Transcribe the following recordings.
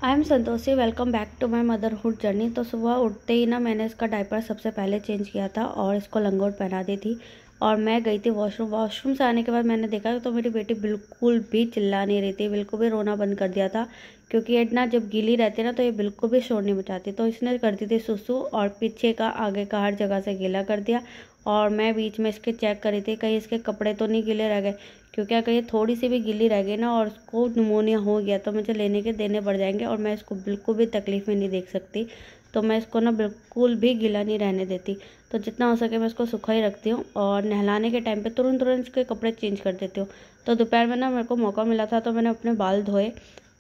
I am Santoshi. Welcome back to my motherhood journey. तो सुबह उठते ही ना मैंने इसका डायपर सबसे पहले चेंज किया था और इसको लंगोट पहना दी थी और मैं गई थी वॉशरूम से आने के बाद मैंने देखा तो मेरी बेटी बिल्कुल भी चिल्ला नहीं रही थी, बिल्कुल भी रोना बंद कर दिया था। क्योंकि ये ना जब गीली रहती है ना तो ये बिल्कुल भी शोर नहीं मचाती, तो इसने कर दी थी सुसु और पीछे का आगे का हर जगह से गीला कर दिया। और मैं बीच में इसके चेक करी थी कहीं इसके कपड़े तो नहीं गीले रह गए, क्योंकि अगर ये थोड़ी सी भी गीली रह गई ना और उसको निमोनिया हो गया तो मुझे लेने के देने पड़ जाएंगे और मैं इसको बिल्कुल भी तकलीफ़ में नहीं देख सकती। तो मैं इसको ना बिल्कुल भी गीला नहीं रहने देती। तो जितना हो सके मैं इसको सूखा ही रखती हूँ और नहलाने के टाइम पे तुरंत इसके कपड़े चेंज कर देती हूँ। तो दोपहर में ना मेरे को मौका मिला था तो मैंने अपने बाल धोए।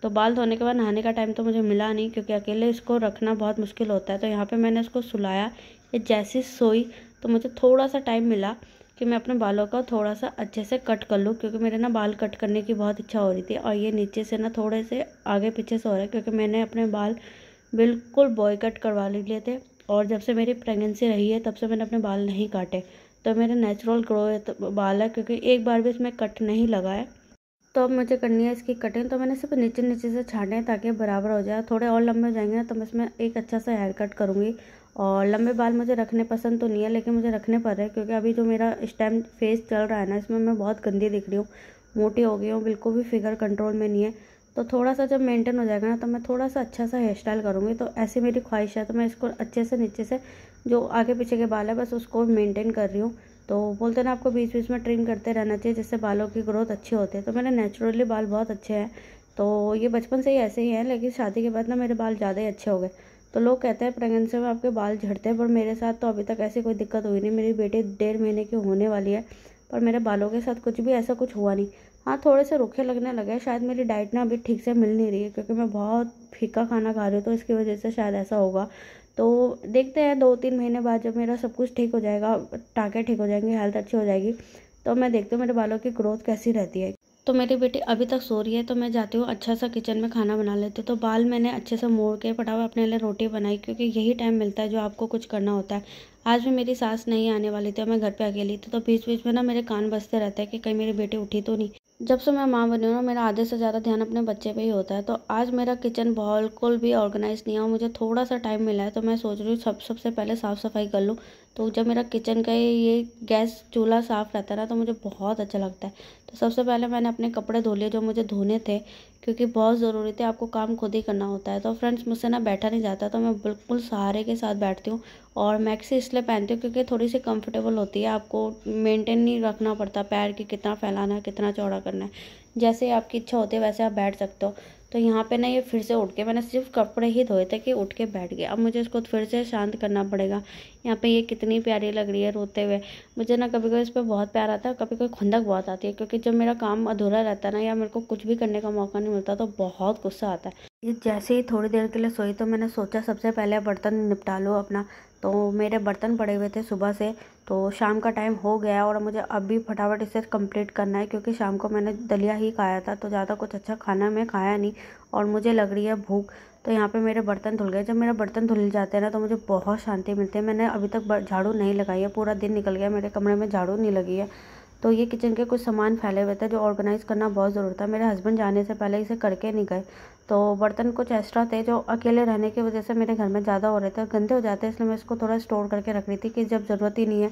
तो बाल धोने के बाद नहाने का टाइम तो मुझे मिला नहीं, क्योंकि अकेले इसको रखना बहुत मुश्किल होता है। तो यहाँ पे मैंने इसको सुलाया, ये जैसी सोई तो मुझे थोड़ा सा टाइम मिला कि मैं अपने बालों का थोड़ा सा अच्छे से कट कर लूँ, क्योंकि मेरे ना बाल कट करने की बहुत इच्छा हो रही थी। और ये नीचे से ना थोड़े से आगे पीछे से हो रहा है, क्योंकि मैंने अपने बाल बिल्कुल बॉय कट करवा लिए थे और जब से मेरी प्रेगनेंसी रही है तब से मैंने अपने बाल नहीं काटे। तो मेरे नेचुरल ग्रो बाल है, क्योंकि एक बार भी इसमें कट नहीं लगा है। तो अब मुझे करनी है इसकी कटिंग। तो मैंने सिर्फ नीचे नीचे से छाटे हैं ताकि बराबर हो जाए। थोड़े और लंबे हो जाएंगे ना तो मैं इसमें एक अच्छा सा हेयर कट करूँगी। और लंबे बाल मुझे रखने पसंद तो नहीं है, लेकिन मुझे रखने पड़ रहे हैं क्योंकि अभी जो मेरा इस टाइम फेस चल रहा है ना इसमें मैं बहुत गंदी दिख रही हूँ, मोटी हो गई हूँ, बिल्कुल भी फिगर कंट्रोल में नहीं है। तो थोड़ा सा जब मेंटेन हो जाएगा ना तो मैं थोड़ा सा अच्छा सा हेयर स्टाइल करूँगी। तो ऐसी मेरी ख्वाहिश है। तो मैं इसको अच्छे से नीचे से जो आगे पीछे के बाल है बस उसको मेंटेन कर रही हूँ। तो बोलते हैं ना आपको बीच बीच में ट्रिम करते रहना चाहिए जिससे बालों की ग्रोथ अच्छी होती है। तो मेरे नेचुरली बाल बहुत अच्छे हैं, तो ये बचपन से ही ऐसे ही हैं, लेकिन शादी के बाद ना मेरे बाल ज़्यादा ही अच्छे हो गए। तो लोग कहते हैं प्रेगनेंसी में आपके बाल झड़ते हैं, पर मेरे साथ तो अभी तक ऐसी कोई दिक्कत हुई नहीं। मेरी बेटी 1.5 महीने की होने वाली है पर मेरे बालों के साथ कुछ भी ऐसा कुछ हुआ नहीं। हाँ, थोड़े से रूखे लगने लगे, शायद मेरी डाइट ना अभी ठीक से मिल नहीं रही है, क्योंकि मैं बहुत फीका खाना खा रही हूँ तो इसकी वजह से शायद ऐसा होगा। तो देखते हैं 2-3 महीने बाद जब मेरा सब कुछ ठीक हो जाएगा, टाँके ठीक हो जाएंगे, हेल्थ अच्छी हो जाएगी, तो मैं देखती हूँ मेरे बालों की ग्रोथ कैसी रहती है। तो मेरी बेटी अभी तक सो रही है तो मैं जाती हूँ अच्छा सा किचन में खाना बना लेती हूँ। तो बाल मैंने अच्छे से मोड़ के फटाफट अपने लिए रोटी बनाई, क्योंकि यही टाइम मिलता है जो आपको कुछ करना होता है। आज भी मेरी सास नहीं आने वाली थी और मैं घर पे अकेली थी, तो बीच बीच में ना मेरे कान बजते रहते हैं कि कहीं मेरी बेटी उठी तो नहीं। जब से मैं माँ बनी हूँ ना मेरा आधे से ज़्यादा ध्यान अपने बच्चे पे ही होता है। तो आज मेरा किचन बिल्कुल भी ऑर्गेनाइज नहीं है और मुझे थोड़ा सा टाइम मिला है, तो मैं सोच रही हूँ सबसे पहले साफ़ सफाई कर लूँ। तो जब मेरा किचन का ये गैस चूल्हा साफ़ रहता है ना तो मुझे बहुत अच्छा लगता है। तो सबसे पहले मैंने अपने कपड़े धो लिए जो मुझे धोने थे, क्योंकि बहुत ज़रूरी थे, आपको काम खुद ही करना होता है। तो फ्रेंड्स मुझसे ना बैठा नहीं जाता, तो मैं बिल्कुल सहारे के साथ बैठती हूँ। और मैक्सी इसलिए पहनती हूँ क्योंकि थोड़ी सी कंफर्टेबल होती है, आपको मेंटेन नहीं रखना पड़ता पैर की कितना फैलाना है कितना चौड़ा करना है, जैसे आपकी इच्छा होती है वैसे आप बैठ सकते हो। तो यहाँ पे ना ये फिर से उठ के, मैंने सिर्फ कपड़े ही धोए थे कि उठ के बैठ गया। अब मुझे इसको फिर से शांत करना पड़ेगा। यहाँ पे ये कितनी प्यारी लग रही है रोते हुए। मुझे ना कभी कभी इस पर बहुत प्यार आता है, कभी कभी खुंदक बहुत आती है, क्योंकि जब मेरा काम अधूरा रहता है ना या मेरे को कुछ भी करने का मौका नहीं मिलता तो बहुत गुस्सा आता है। ये जैसे ही थोड़ी देर के लिए सोई तो मैंने सोचा सबसे पहले बर्तन निपटा लो अपना। तो मेरे बर्तन पड़े हुए थे सुबह से, तो शाम का टाइम हो गया और मुझे अभी फटाफट इसे कंप्लीट करना है, क्योंकि शाम को मैंने दलिया ही खाया था तो ज़्यादा कुछ अच्छा खाना मैं खाया नहीं और मुझे लग रही है भूख। तो यहाँ पे मेरे बर्तन धुल गए। जब मेरे बर्तन धुल जाते हैं ना तो मुझे बहुत शांति मिलती है। मैंने अभी तक झाड़ू नहीं लगाई है, पूरा दिन निकल गया मेरे कमरे में झाड़ू नहीं लगी है। तो ये किचन के कुछ सामान फैले हुए थे जो ऑर्गेनाइज़ करना बहुत ज़रूरी था। मेरे हस्बैंड जाने से पहले इसे करके नहीं गए। तो बर्तन कुछ एक्स्ट्रा थे जो अकेले रहने की वजह से मेरे घर में ज़्यादा हो रहे थे, गंदे हो जाते हैं, इसलिए मैं इसको थोड़ा स्टोर करके रख रही थी कि जब ज़रूरत ही नहीं है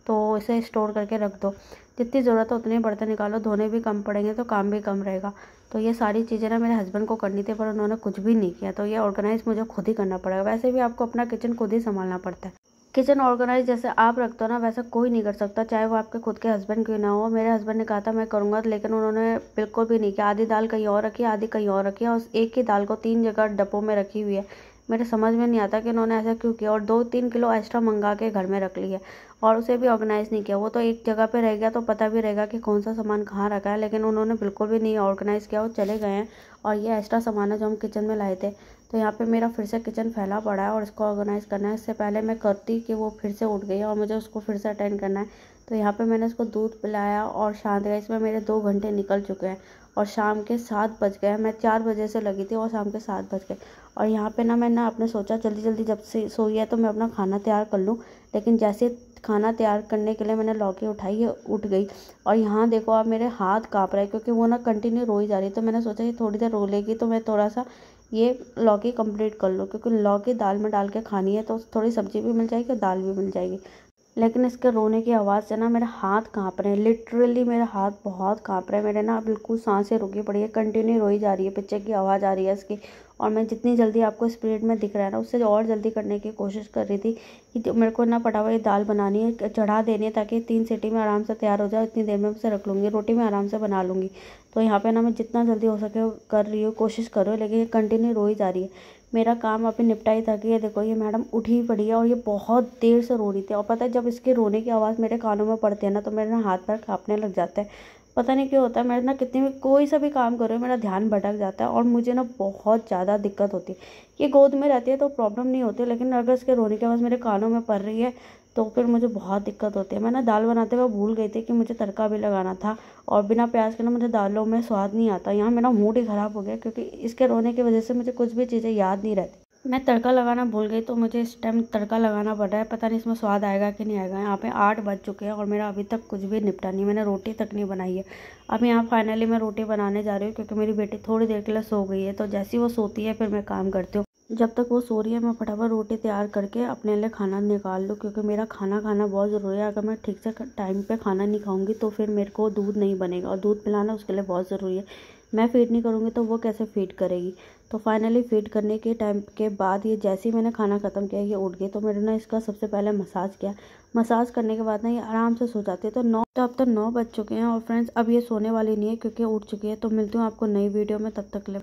तो इसे स्टोर करके रख दो। जितनी ज़रूरत है उतने बर्तन निकालो, धोने भी कम पड़ेंगे तो काम भी कम रहेगा। तो ये सारी चीज़ें ना मेरे हस्बैंड को करनी थी पर उन्होंने कुछ भी नहीं किया, तो ये ऑर्गेनाइज़ मुझे खुद ही करना पड़ेगा। वैसे भी आपको अपना किचन खुद ही संभालना पड़ता है। किचन ऑर्गेनाइज जैसे आप रखते हो ना वैसा कोई नहीं कर सकता, चाहे वो आपके खुद के हस्बैंड क्यों ना हो। मेरे हस्बैंड ने कहा था मैं करूँगा, लेकिन उन्होंने बिल्कुल भी नहीं किया। आधी दाल कहीं और रखी है, आधी कहीं और रखी है, और एक ही दाल को 3 जगह डब्बों में रखी हुई है। मेरे समझ में नहीं आता कि उन्होंने ऐसा क्यों किया। और 2-3 किलो एक्स्ट्रा मंगा के घर में रख लिया और उसे भी ऑर्गेनाइज़ नहीं किया। वो तो एक जगह पे रह गया तो पता भी रहेगा कि कौन सा सामान कहाँ रखा है, लेकिन उन्होंने बिल्कुल भी नहीं ऑर्गेनाइज़ किया, वो चले गए हैं। और ये एक्स्ट्रा सामान है जो हम किचन में लाए थे। तो यहाँ पे मेरा फिर से किचन फैला पड़ा है और इसको ऑर्गेनाइज़ करना है। इससे पहले मैं करती कि वो फिर से उठ गई है और मुझे उसको फिर से अटेंड करना है। तो यहाँ पे मैंने इसको दूध पिलाया और शांत गया। इसमें मेरे 2 घंटे निकल चुके हैं और शाम के 7 बज गए। मैं 4 बजे से लगी थी और शाम के 7 बज गए। और यहाँ पे ना मैंने आपने सोचा जल्दी जल्दी जब से सोई है तो मैं अपना खाना तैयार कर लूँ, लेकिन जैसे खाना तैयार करने के लिए मैंने लौकी उठाई, ये उठ गई। और यहाँ देखो आप मेरे हाथ काँप रहे हैं क्योंकि वो ना कंटिन्यू रोई जा रही है। तो मैंने सोचा कि थोड़ी देर रो लेगी तो मैं थोड़ा सा ये लौकी कंप्लीट कर लो, क्योंकि लौकी दाल में डाल के खानी है तो थोड़ी सब्जी भी मिल जाएगी और दाल भी मिल जाएगी। लेकिन इसके रोने की आवाज़ से ना मेरे हाथ काँप रहे हैं, लिटरली मेरे हाथ बहुत काँप रहे हैं। मेरे ना बिल्कुल सांसें रुकी पड़ी है, कंटिन्यू रोई जा रही है, पीछे की आवाज़ आ रही है इसकी। और मैं जितनी जल्दी आपको स्पीड में दिख रहा है ना, उससे और जल्दी करने की कोशिश कर रही थी कि मेरे को ना फटाफट ये दाल बनानी है, चढ़ा देनी है, ताकि 3 सीटी में आराम से तैयार हो जाए। इतनी देर में उसे रख लूँगी, रोटी मैं आराम से बना लूँगी। तो यहाँ पे ना मैं जितना जल्दी हो सके कर रही हूँ, कोशिश कर रही हूँ, लेकिन ये कंटिन्यू रोई जा रही है। मेरा काम अभी निपटा ही था कि ये देखो, ये मैडम उठी ही पड़ी है और ये बहुत देर से रो रही थी। और पता है, जब इसके रोने की आवाज़ मेरे कानों में पड़ती है ना, तो मेरे ना हाथ पैर काँपने लग जाते हैं। पता नहीं क्यों होता है, मेरे ना कितनी भी कोई सा भी काम करो, मेरा ध्यान भटक जाता है और मुझे ना बहुत ज़्यादा दिक्कत होती है। ये गोद में रहती है तो प्रॉब्लम नहीं होती, लेकिन अगर इसके रोने की आवाज़ मेरे कानों में पड़ रही है तो फिर मुझे बहुत दिक्कत होती है। मैं ना दाल बनाते हुए भूल गई थी कि मुझे तड़का भी लगाना था, और बिना प्याज के ना मुझे दालों में स्वाद नहीं आता। यहाँ मेरा मूड ही ख़राब हो गया, क्योंकि इसके रोने की वजह से मुझे कुछ भी चीज़ें याद नहीं रहती। मैं तड़का लगाना भूल गई, तो मुझे इस टाइम तड़का लगाना पड़ रहा है। पता नहीं इसमें स्वाद आएगा कि नहीं आएगा। यहाँ पे 8 बज चुके हैं और मेरा अभी तक कुछ भी निपटा नहीं, मैंने रोटी तक नहीं बनाई है। अब यहाँ फाइनली मैं रोटी बनाने जा रही हूँ, क्योंकि मेरी बेटी थोड़ी देर के लिए सो गई है। तो जैसे ही वो सोती है फिर मैं काम करती हूँ। जब तक वो सो रही है मैं फटाफट रोटी तैयार करके अपने लिए खाना निकाल लूँ, क्योंकि मेरा खाना खाना बहुत ज़रूरी है। अगर मैं ठीक से टाइम पे खाना नहीं खाऊंगी तो फिर मेरे को दूध नहीं बनेगा, और दूध पिलाना उसके लिए बहुत ज़रूरी है। मैं फीड नहीं करूँगी तो वो कैसे फीड करेगी। तो फाइनली फीड करने के टाइम के बाद ये जैसे ही मैंने खाना ख़त्म किया, ये उठ गई। तो मैंने ना इसका सबसे पहले मसाज किया। मसाज करने के बाद ना ये आराम से सो जाती है। तो अब तो 9 बज चुके हैं और फ्रेंड्स अब ये सोने वाली नहीं है, क्योंकि उठ चुकी है। तो मिलती हूँ आपको नई वीडियो में, तब तक के लिए।